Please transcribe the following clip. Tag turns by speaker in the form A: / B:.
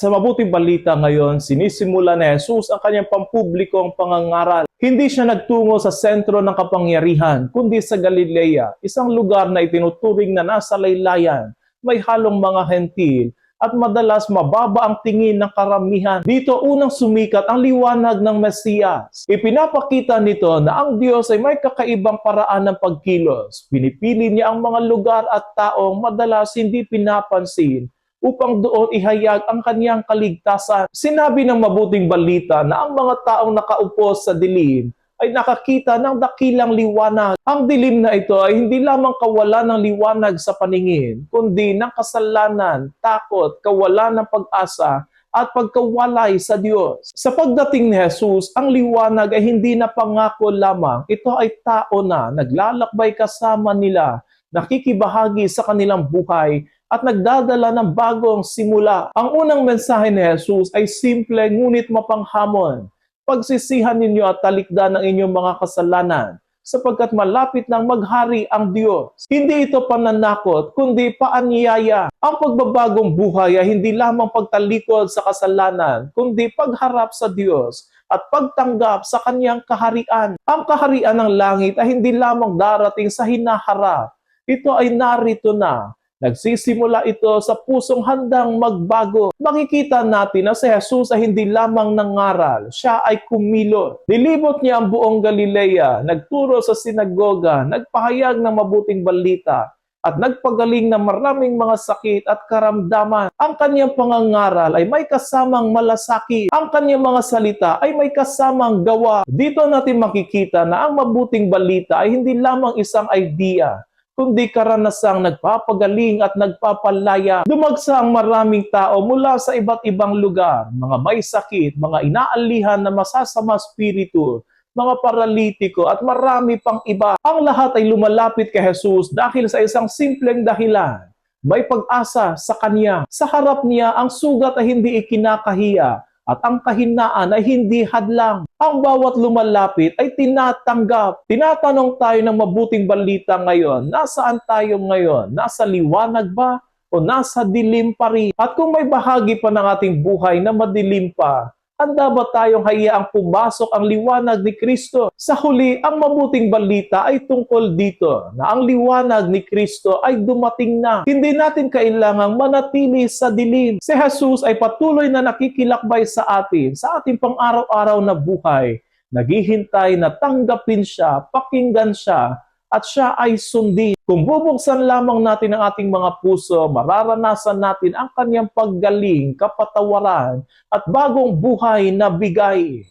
A: Sa mabuting balita ngayon, sinisimula ni Jesus ang kanyang pampublikong pangangaral. Hindi siya nagtungo sa sentro ng kapangyarihan, kundi sa Galilea, isang lugar na itinuturing na nasa laylayan, may halong mga hentil, at madalas mababa ang tingin ng karamihan. Dito unang sumikat ang liwanag ng Mesiyas. Ipinapakita nito na ang Diyos ay may kakaibang paraan ng pagkilos. Pinipili niya ang mga lugar at taong madalas hindi pinapansin upang doon ihayag ang kanyang kaligtasan. Sinabi ng mabuting balita na ang mga taong nakaupo sa dilim ay nakakita ng dakilang liwanag. Ang dilim na ito ay hindi lamang kawalan ng liwanag sa paningin, kundi ng kasalanan, takot, kawalan ng pag-asa, at pagkawalay sa Diyos. Sa pagdating ni Jesus, ang liwanag ay hindi na pangako lamang. Ito ay tao na naglalakbay kasama nila, nakikibahagi sa kanilang buhay, at nagdadala ng bagong simula. Ang unang mensahe ni Jesus ay simple ngunit mapanghamon. Pagsisihan ninyo at talikdan ang inyong mga kasalanan, sapagkat malapit nang maghari ang Diyos. Hindi ito pananakot, kundi paanyaya. Ang pagbabagong buhay ay hindi lamang pagtalikod sa kasalanan, kundi pagharap sa Diyos at pagtanggap sa kanyang kaharian. Ang kaharian ng langit ay hindi lamang darating sa hinaharap. Ito ay narito na. Nagsisimula ito sa pusong handang magbago. Makikita natin na si Jesus ay hindi lamang nangaral, siya ay kumilot. Nilibot niya ang buong Galilea, nagturo sa sinagoga, nagpahayag ng mabuting balita, at nagpagaling ng maraming mga sakit at karamdaman. Ang kanyang pangangaral ay may kasamang malasakit. Ang kanyang mga salita ay may kasamang gawa. Dito natin makikita na ang mabuting balita ay hindi lamang isang idea, kundi karanasang nagpapagaling at nagpapalaya. Dumagsa ang maraming tao mula sa iba't ibang lugar, mga may sakit, mga inaalihan na masasama spiritu, mga paralitiko at marami pang iba. Ang lahat ay lumalapit kay Jesus dahil sa isang simpleng dahilan. May pag-asa sa Kanya. Sa harap niya, ang sugat ay hindi ikinakahiya at ang kahinaan ay hindi hadlang. Ang bawat lumalapit ay tinatanggap. Tinatanong tayo ng mabuting balita ngayon, nasaan tayo ngayon? Nasa liwanag ba o nasa dilim pa rin? At kung may bahagi pa ng ating buhay na madilim pa, handa ba tayong hayaang pumasok ang liwanag ni Kristo? Sa huli, ang mabuting balita ay tungkol dito, na ang liwanag ni Kristo ay dumating na. Hindi natin kailangang manatili sa dilim. Si Jesus ay patuloy na nakikilakbay sa ating pang-araw-araw na buhay. Naghihintay na tanggapin siya, pakinggan siya, at siya ay sundin. Kung bubuksan lamang natin ang ating mga puso, mararanasan natin ang kanyang paggaling, kapatawaran, at bagong buhay na bigay.